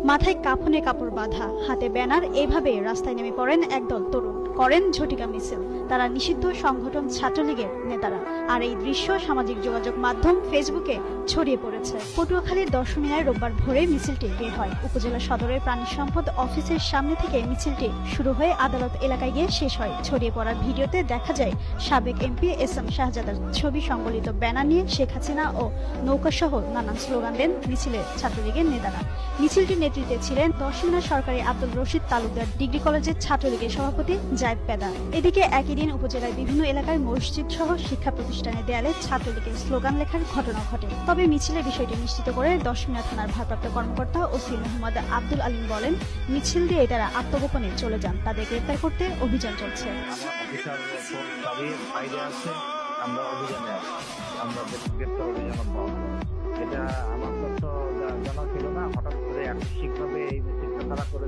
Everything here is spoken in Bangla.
মাথায় কাফনে কাপড় বাঁধা, হাতে ব্যানার, এভাবে রাস্তায় নেমে পড়েন একদল তরুণ, করেন ঝটিকা মিছিল। তারা নিষিদ্ধ সংগঠন ছাত্রলীগের নেতারা। আর এই দৃশ্য সামাজিক যোগাযোগ মাধ্যম ফেসবুকে ছড়িয়ে পড়েছে। পটুয়াখালীর দর্শনীয় রোববার ভোরে মিছিলটি বের হয়। উপজেলা সদরের প্রাণী সম্পদ অফিসের সামনে থেকে মিছিলটি শুরু হয়ে আদালত এলাকায় গিয়ে শেষ হয়। ছড়িয়ে পড়া ভিডিওতে দেখা যায় সাবেক এমপি এস এম শাহজাদার ছবি সংবলিত ব্যানার নিয়ে শেখ হাসিনা ও নৌকাসহ নানান স্লোগান দেন মিছিলে ছাত্রলীগের নেতারা। মিছিলটির নেতৃত্বে ছিলেন দর্শনা সরকারি আব্দুল রশিদ তালুকদার ডিগ্রি কলেজের ছাত্রলীগের সভাপতি জায়েদ পেদা। এদিকে একই দিন উপজেলার বিভিন্ন এলাকায় মসজিদ সহ শিক্ষা প্রতিষ্ঠানের দেয়ালে ছাত্রলীগের স্লোগান লেখার ঘটনা ঘটে। তবে মিছিলের বিষয়টি নিশ্চিত করে দশমিনা থানার ভারপ্রাপ্ত কর্মকর্তা ওসি মোহাম্মদ আব্দুল আলিম বলেন, মিছিল দিয়ে তারা আত্মগোপনে চলে যান। তাদের গ্রেপ্তার করতে অভিযান চলছে। আমরা অভিযানে আছি, আমরা গ্রেপ্তার অভিযান এটা আমার তথ্য জানা ছিল না। হঠাৎ করে আকস্মিকভাবে এই মিছিলটা তারা করে